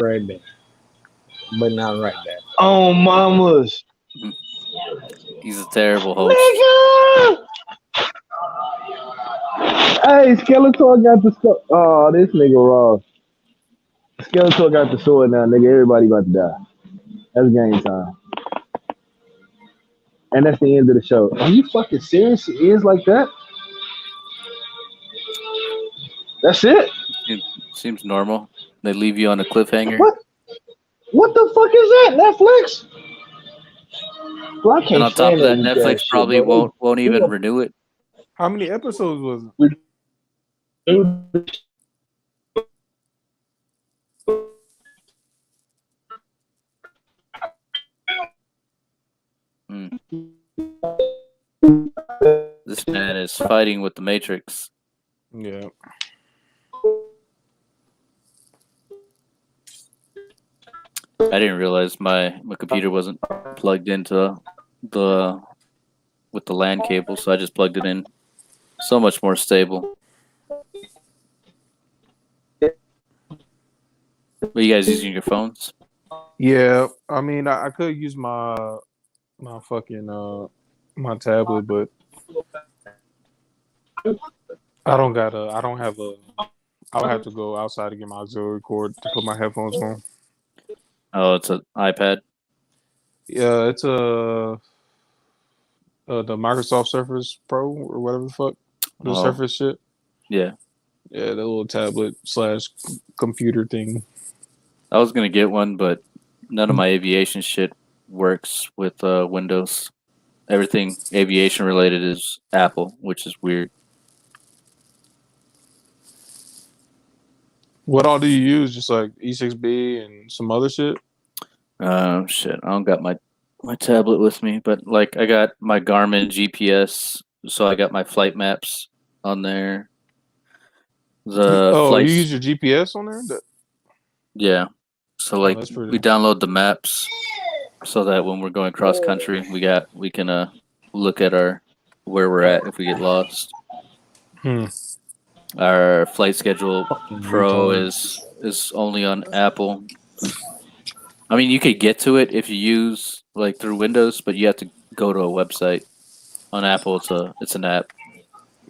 right there, but not right there. Oh, mamas. He's a terrible host. Nigga! Hey, Skeletor got the sword. Oh, this nigga raw. Skeletor got the sword now, nigga. Everybody about to die. That's game time. And that's the end of the show. Are you fucking serious? It is like that? That's it? Seems normal. They leave you on a cliffhanger. What? What the fuck is that? Netflix? Well, I And can't on top stand of that, that Netflix shit, probably bro. won't even renew it. How many episodes was it? Mm. This man is fighting with the Matrix. Yeah. I didn't realize my computer wasn't plugged into the with the LAN cable, so I just plugged it in. So much more stable. But you guys using your phones? Yeah. I mean, I could use my fucking my tablet, but I don't have a. I would have to go outside to get my auxiliary cord to put my headphones on. Oh, it's an iPad. Yeah, it's the Microsoft Surface Pro or whatever the fuck the Surface shit. Yeah. Yeah, the little tablet / computer thing. I was gonna get one, but none of my aviation shit works with Windows. Everything aviation related is Apple, which is weird. What all do you use? Just like E6B and some other shit? Shit, I don't got my tablet with me, but like I got my Garmin GPS, so I got my flight maps on there. The you flights, use your GPS on there? yeah. So like that's pretty- we download the maps so that when we're going cross country, we can look at where we're at if we get lost. Our Flight Schedule Pro is only on Apple. I mean, you could get to it if you use like through Windows, but you have to go to a website. On Apple, it's an app.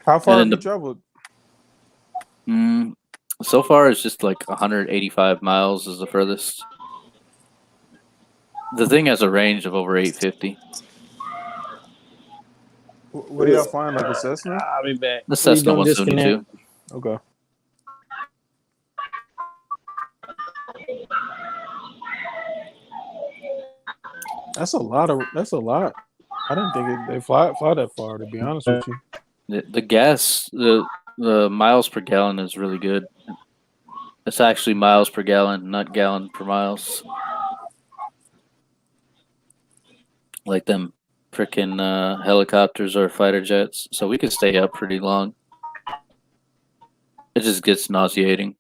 How far have you traveled? So far, it's just like 185 miles is the furthest. The thing has a range of over 850. What do y'all find? Like a Cessna? I'll be back. The Cessna 172. Okay. That's a lot. I didn't think they fly that far, to be honest with you. The gas, the miles per gallon is really good. It's actually miles per gallon, not gallon per miles. Like them freaking helicopters or fighter jets. So we could stay up pretty long. It just gets nauseating.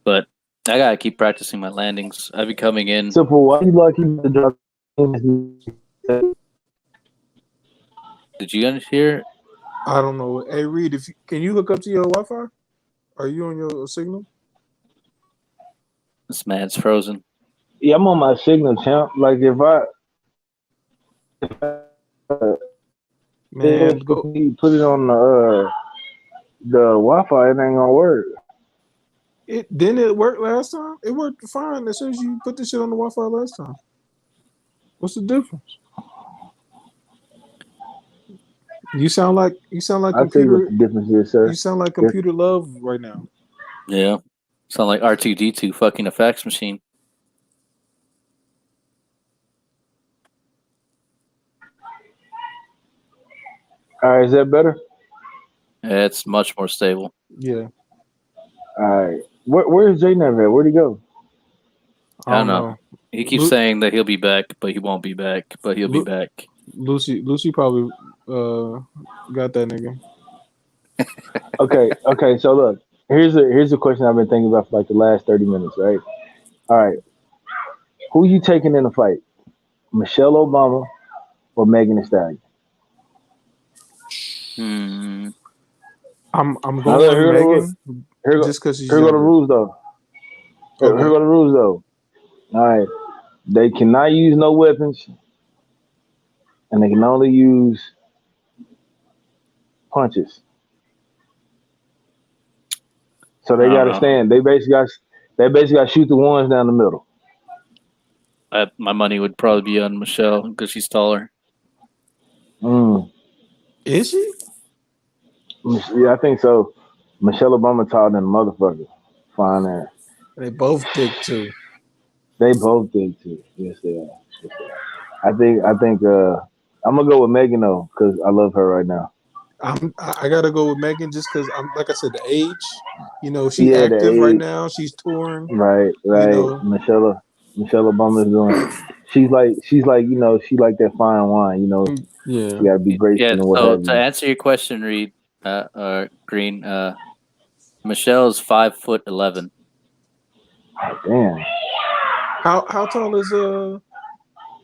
But I gotta keep practicing my landings. I'll be coming in. So for why you lucky to drop? Did you guys hear? I don't know. Hey Reed, can you hook up to your Wi-Fi? Are you on your signal? This man's frozen. Yeah, I'm on my signal, champ. Like if I Man, put it on the Wi-Fi, it ain't gonna work. Didn't it work last time? It worked fine as soon as you put the shit on the Wi-Fi last time. What's the difference? You sound like I'll tell you what the difference is, sir. You sound like computer love right now. Yeah. Sound like R2D2 fucking a fax machine. All right, is that better? Yeah, it's much more stable. Yeah. All right. Where's J-Nav at? Where'd he go? I don't know. He keeps saying that he'll be back, but he won't be back. But he'll be back. Lucy probably got that nigga. Okay. So look, here's a question I've been thinking about for like the last 30 minutes, right? All right. Who you taking in a fight? Michelle Obama or Megan Thee Stallion? I'm Now going look, with Megan here go, just because she's here go the younger. rules though. Here Okay. go the rules though. All right, they cannot use no weapons, and they can only use punches. So I they got don't to know. stand. They basically got to shoot the ones down the middle. My money would probably be on Michelle because she's taller. Mm. Is she? Yeah, I think so. Michelle Obama taller than a motherfucker. Fine ass. They both thick too. They both think too. Yes, they are. Yes, they are. I think I'm gonna go with Megan though, because I love her right now. I gotta go with Megan just because I'm like I said, the age. You know, she Yeah, the active right age. now. She's touring. Right, You right. know, Michelle Obama is doing. She's like she like that fine wine. She yeah. got to be graceful Yeah. and what So have to you. answer your question, Reed, Green, Michelle's 5'11". Damn, How tall is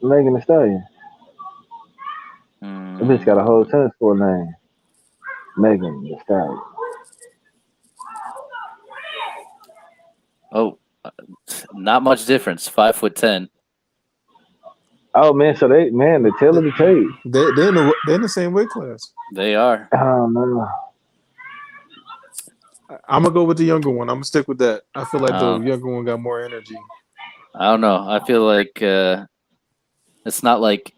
Megan Thee Stallion. That bitch got a whole sentence for a name. Megan Thee Stallion. Oh, not much difference. 5'10". Oh man, so the tail of the tape. they're in the same weight class. They are. Oh no. I'm gonna go with the younger one. I'm gonna stick with that. I feel like the Uh, younger one got more energy. I don't know. I feel like it's not like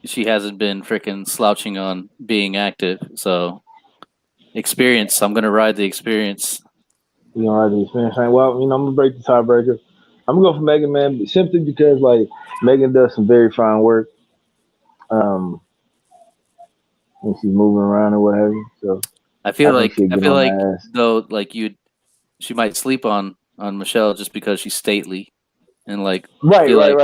she hasn't been freaking slouching on being active. So experience. I'm gonna ride the experience. You know, I just saying, well, I'm gonna break the tiebreaker. I'm gonna go for Megan, man, simply because like Megan does some very fine work. When she's moving around or what have you. So I feel I think like she'll get on my ass. though like she might sleep on Michelle just because she's stately and like Right. feel like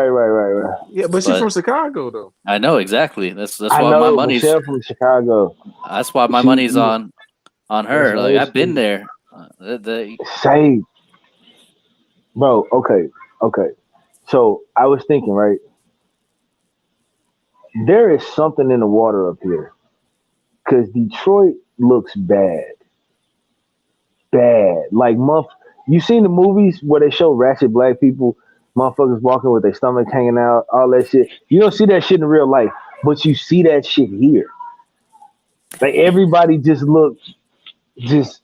Yeah, but she's but from Chicago though. I know exactly. That's I why my know money's Michelle from Chicago. that's why my She, money's on her. Like I've been listen, there. say, bro. Okay. So I was thinking, right? There is something in the water up here because Detroit looks bad. Like you seen the movies where they show ratchet black people, motherfuckers walking with their stomach hanging out, all that shit. You don't see that shit in real life, but you see that shit here. Like everybody just look just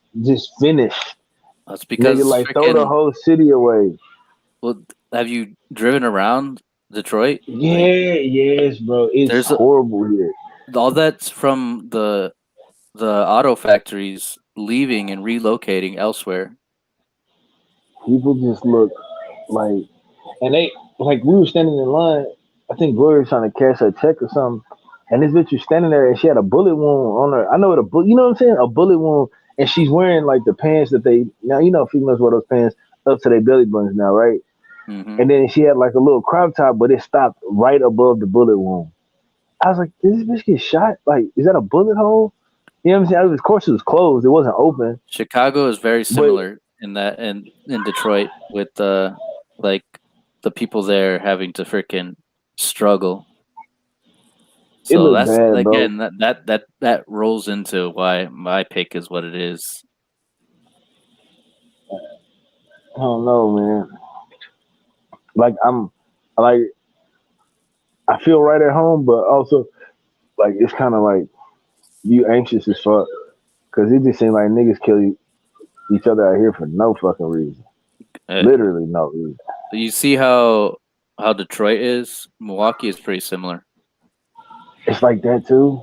finished. That's because Nigga, like throw the freaking. whole city away. Well, have you driven around Detroit? Yeah, yes, bro. It's There's horrible here. all that's from the auto factories leaving and relocating elsewhere. People just look like, and they like we were standing in line. I think Gloria was trying to cash her check or something, and this bitch was standing there and she had a bullet wound on her. I know you know what I'm saying, a bullet wound, and she's wearing like the pants that they now females wear those pants up to their belly buttons now, right? Mm-hmm. And then she had like a little crop top, but it stopped right above the bullet wound. I was like, did this bitch get shot? Like, is that a bullet hole? You know what I'm saying? Of course, it was closed. It wasn't open. Chicago is very But similar in that, and in Detroit with like the people there having to freaking struggle. it So looked that's bad, bro. again that rolls into why my pick is what it is. I don't know, man. Like like I feel right at home, but also like it's kind of like you anxious as fuck because it just seems like niggas kill each other out here for no fucking reason. Literally no reason. You see how Detroit is? Milwaukee is pretty similar. It's like that too.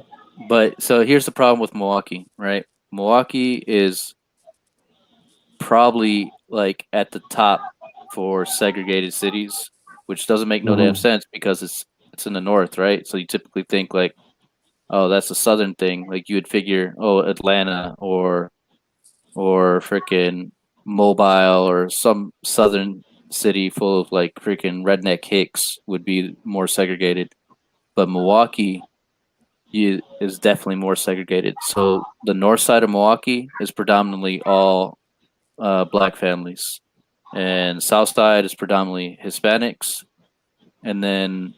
But so here's the problem with Milwaukee, right? Milwaukee is probably like at the top for segregated cities, which doesn't make no damn sense because it's in the north, right? So you typically think like, oh, that's a southern thing. Like you would figure, oh, Atlanta or freaking Mobile or some southern city full of like freaking redneck hicks would be more segregated. But Milwaukee is definitely more segregated. So the north side of Milwaukee is predominantly all black families, and south side is predominantly Hispanics, and then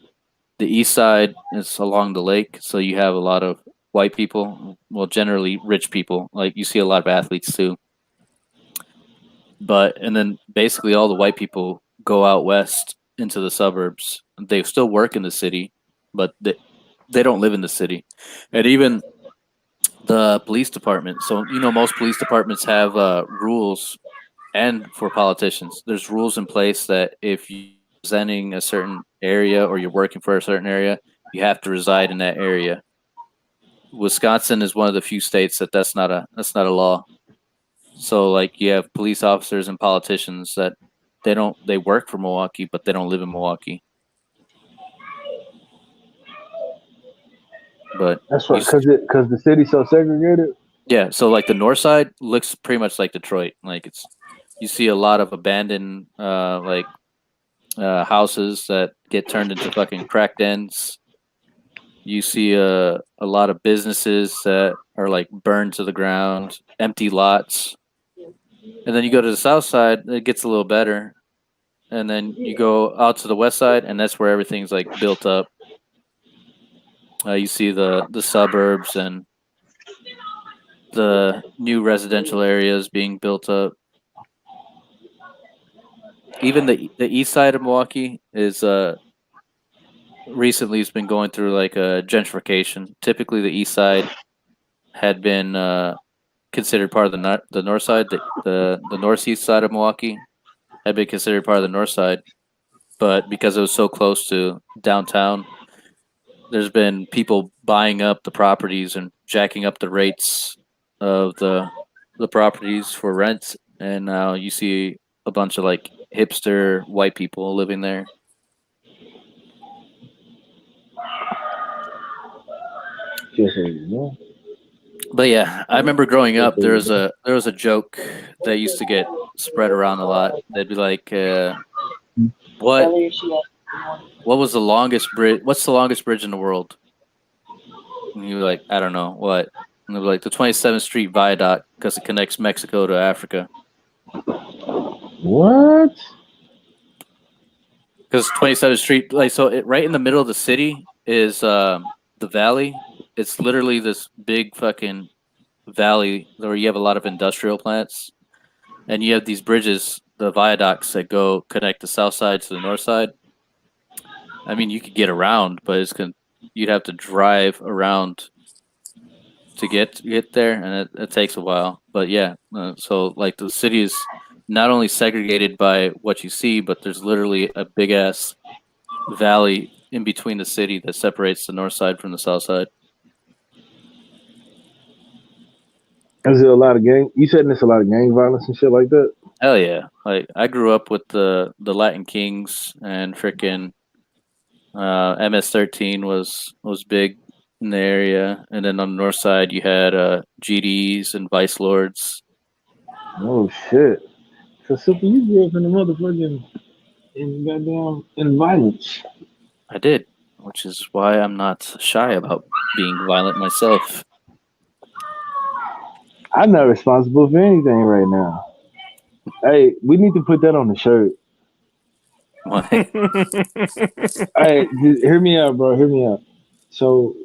the east side is along the lake, so you have a lot of white people, well, generally rich people. Like you see a lot of athletes too. And then basically all the white people go out west into the suburbs. They still work in the city, but they don't live in the city. And even the police department. So, most police departments have rules, and for politicians, there's rules in place that if you're representing a certain area or you're working for a certain area, you have to reside in that area. Wisconsin is one of the few states that's not a law. So like you have police officers and politicians that they work for Milwaukee, but they don't live in Milwaukee. But That's right, because the city's so segregated. Yeah, so like the north side looks pretty much like Detroit. Like you see a lot of abandoned houses that get turned into fucking crack dens. You see a lot of businesses that are like burned to the ground, empty lots. And then you go to the south side, it gets a little better. And then you go out to the west side, and that's where everything's like built up. You see the suburbs and the new residential areas being built up. Even the east side of Milwaukee is recently has been going through like a gentrification. Typically, the east side had been considered part of the north side. The northeast side of Milwaukee had been considered part of the north side, but because it was so close to downtown, there's been people buying up the properties and jacking up the rates of the properties for rent, and now you see a bunch of like hipster white people living there. But yeah, I remember growing up, there was a joke that used to get spread around a lot. They'd be like, what was the longest bridge? What's the longest bridge in the world? And you were like, I don't know what. And they're like the 27th Street Viaduct because it connects Mexico to Africa. What? Because 27th Street, like, so right in the middle of the city is the valley. It's literally this big fucking valley where you have a lot of industrial plants, and you have these bridges, the viaducts that go connect the south side to the north side. I mean, you could get around, but you'd have to drive around to get there, and it takes a while. But yeah, so like the city is not only segregated by what you see, but there's literally a big ass valley in between the city that separates the north side from the south side. Is there a lot of gang? You said there's a lot of gang violence and shit like that? Hell yeah! Like I grew up with the Latin Kings, and freaking MS-13 was big in the area, and then on the north side you had GDs and Vice Lords. Oh shit! So Super, you grew up in the motherfucking in violence. I did, which is why I'm not shy about being violent myself. I'm not responsible for anything right now. Hey, we need to put that on the shirt. Hey, hear me out, bro. Hear me out. So,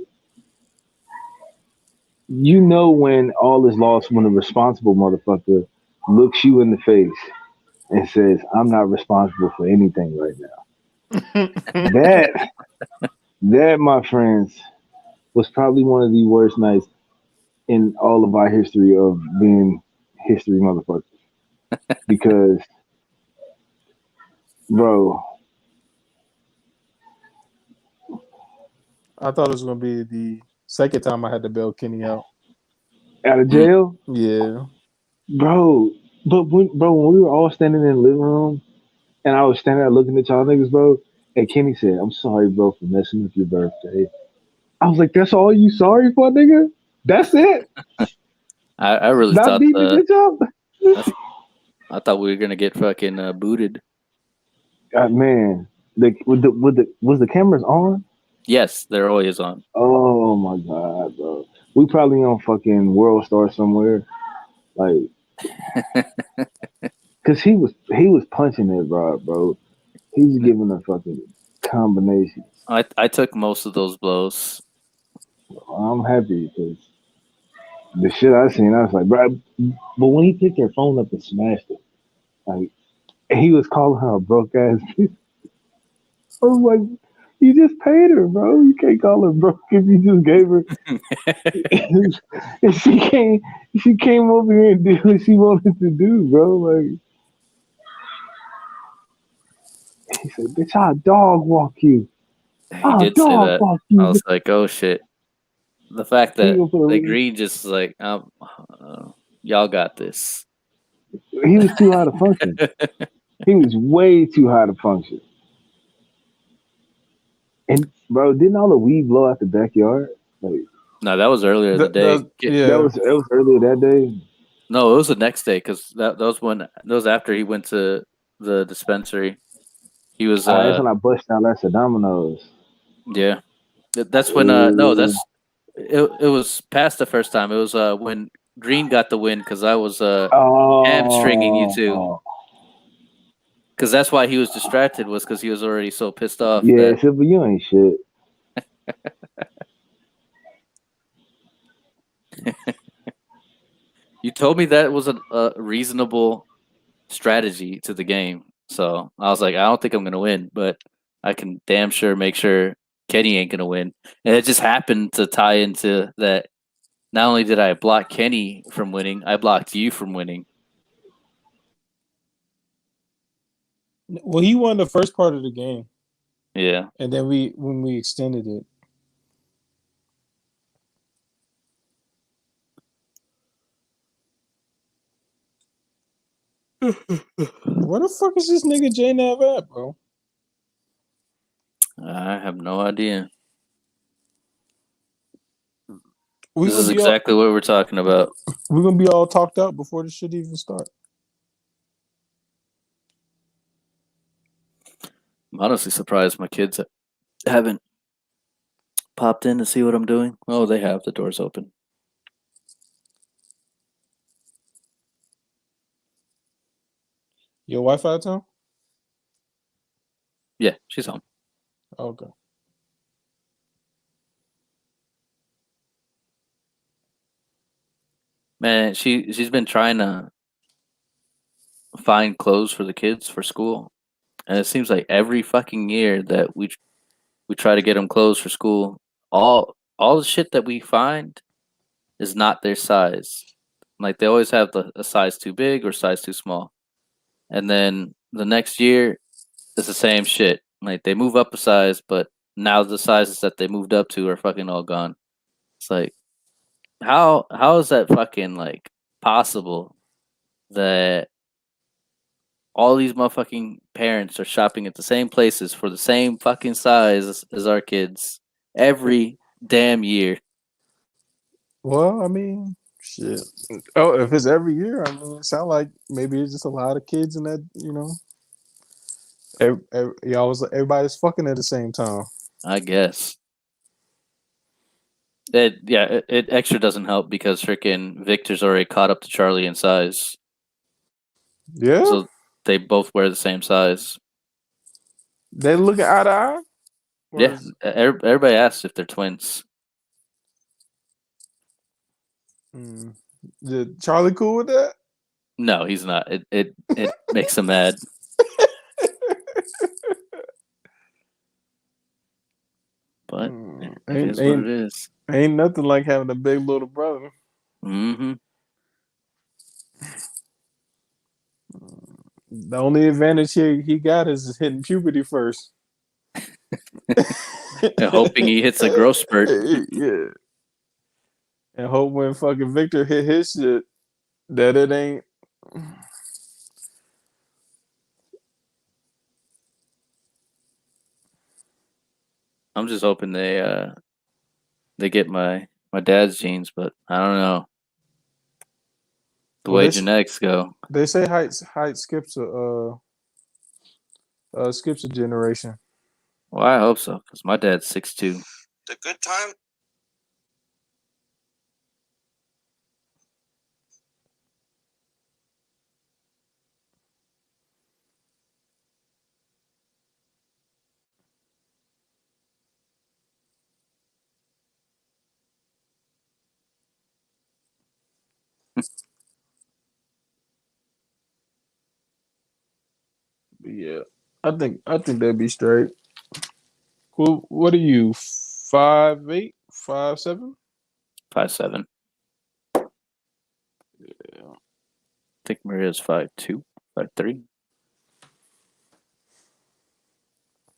you know when all is lost when a responsible motherfucker looks you in the face and says, I'm not responsible for anything right now. That, my friends, was probably one of the worst nights in all of our history of being history motherfuckers. Because, bro, I thought it was gonna be the second time I had to bail Kenny out. out of jail? Yeah. Bro, when we were all standing in the living room and I was standing there looking at y'all niggas, bro, and Kenny said, I'm sorry, bro, for messing with your birthday. I was like, that's all you sorry for, nigga? That's it? I really Not thought beating the bitch up? I thought we were gonna get fucking booted. God, man, was the cameras on? Yes, they're always on. Oh my god, bro. We probably on fucking World Star somewhere, like, cause he was punching it, bro. He was giving a fucking combination. I took most of those blows. I'm happy because the shit I seen, I was like, bro. But when he picked her phone up and smashed it, like he was calling her a broke ass. I was like, you just paid her, bro. You can't call her broke if you just gave her. And she came over here and did what she wanted to do, bro. Like he said, bitch, I'll dog walk you. He I'll did say dog that. walk I you. was like, oh shit. The fact He that gonna put the a, Green just like, y'all got this. he was too high to function. He was way too high to function. And bro, didn't all the weed blow out the backyard? Like No, that was earlier in the day. Yeah. that was earlier that day. No, it was the next day because that was when that was after he went to the dispensary. He was That's when I bust out lots of dominoes. yeah. That's when no, Ooh. that's it was past the first time. It was when Green got the win because I was hamstringing you too. Oh, Because that's why he was distracted, was because he was already so pissed off yeah, that except for you ain't shit. you told me that was a reasonable strategy to the game. So I was like, I don't think I'm gonna win, but I can damn sure make sure Kenny ain't gonna win. And it just happened to tie into that. Not only did I block Kenny from winning, I blocked you from winning. Well, he won the first part of the game, Yeah. and then when we extended it. Where the fuck is this nigga J Nav at, bro? I have no idea. We This gonna is be all exactly what we're talking about. we gonna be all talked out before the shit even start. I'm honestly surprised my kids haven't popped in to see what I'm doing. Oh, they have. The door's open. Your wife out of town? Yeah, she's home. Okay. Man, she's been trying to find clothes for the kids for school, and it seems like every fucking year that we try to get them clothes for school, all the shit that we find is not their size. Like they always have a size too big or size too small, and then the next year it's the same shit. Like they move up a size, but now the sizes that they moved up to are fucking all gone. It's like how is that fucking like possible that all these motherfucking parents are shopping at the same places for the same fucking size as our kids every damn year. Well, I mean, shit. Oh, if it's every year, I mean, it sounds like maybe it's just a lot of kids in that, you know. Everybody's fucking at the same time. I guess. It extra doesn't help because freaking Victor's already caught up to Charlie in size. Yeah, So they both wear the same size. they looking eye to eye. Or Yeah, is, everybody asks if they're twins. mm, did Charlie cool with that? No, he's not. It makes him mad. But it Ain't is what it ain't is. ain't nothing like having a big little brother. Mm-hmm. The only advantage he got is hitting puberty first. And hoping he hits a growth spurt. Yeah. And hope when fucking Victor hit his shit that it ain't. I'm just hoping they get my dad's genes, but I don't know the Well, way genetics go. they say height skips a generation. Well, I hope so because my dad's 6'2". The good time. Yeah, I think that'd be straight. Well, what are you? 5'8", 5'7"? 5'7". Yeah. I think Maria's 5'2", 5'3".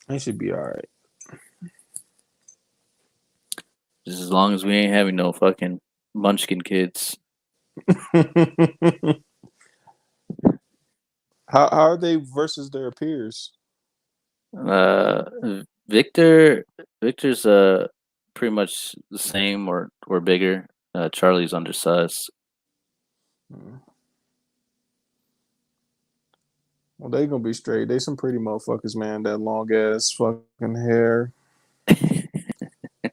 That should be all right. Just as long as we ain't having no fucking munchkin kids. How are they versus their peers? Uh, Victor's pretty much the same or bigger. Charlie's undersized. Hmm. Well, they gonna be straight. They some pretty motherfuckers, man. That long ass fucking hair.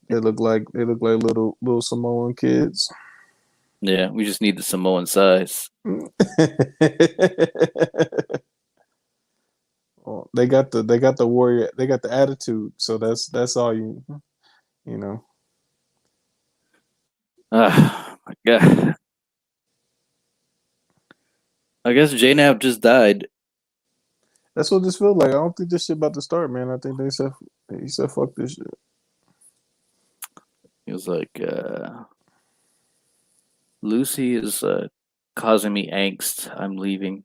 They look like little Samoan kids. Yeah, we just need the Samoan size. Well, they got the warrior. They got the attitude. So that's all you know. Ah, my God. I guess JNAP just died. That's what this feels like. I don't think this shit about to start, man. I think he said fuck this shit. He was like, Lucy is causing me angst. I'm leaving.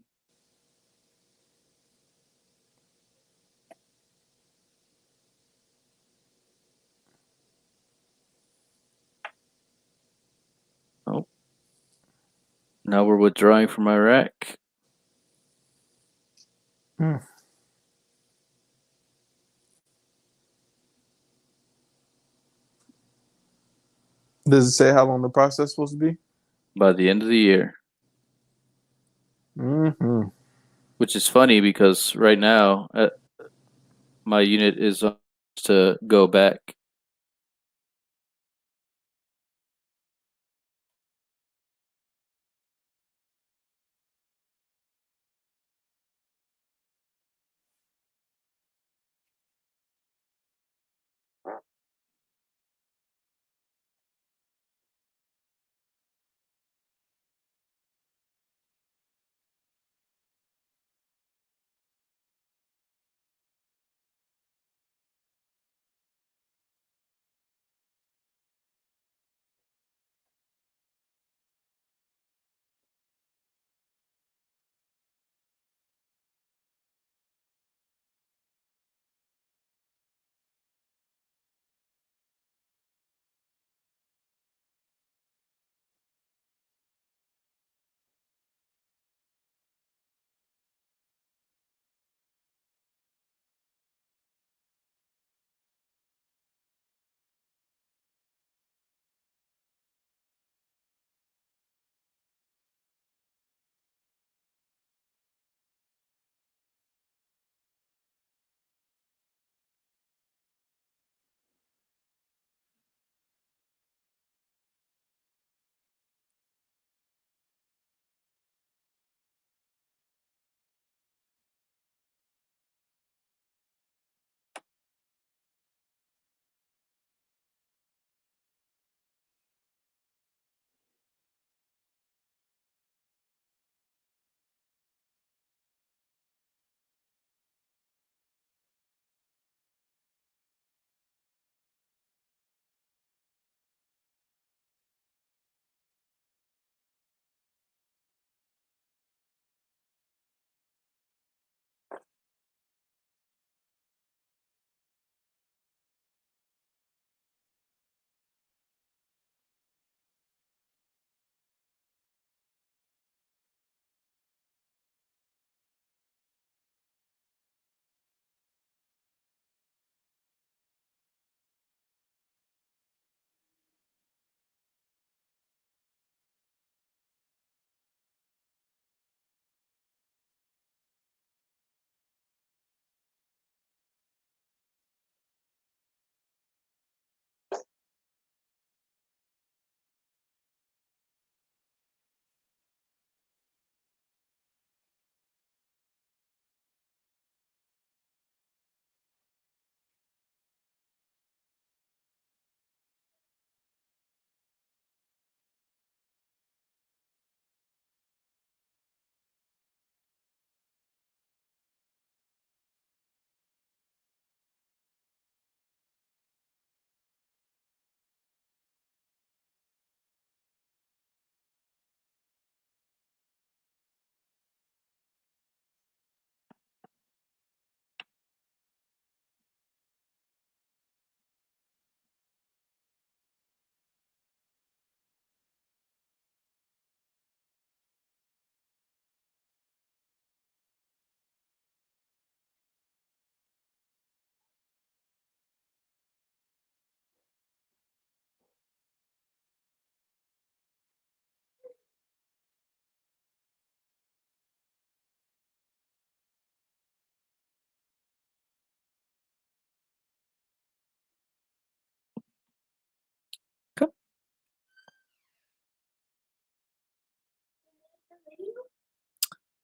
Oh, now we're withdrawing from Iraq. Hmm. Does it say how long the process is supposed to be? By the end of the year. Mm-hmm. Which is funny because right now my unit is to go back.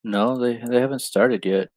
No, they haven't started yet.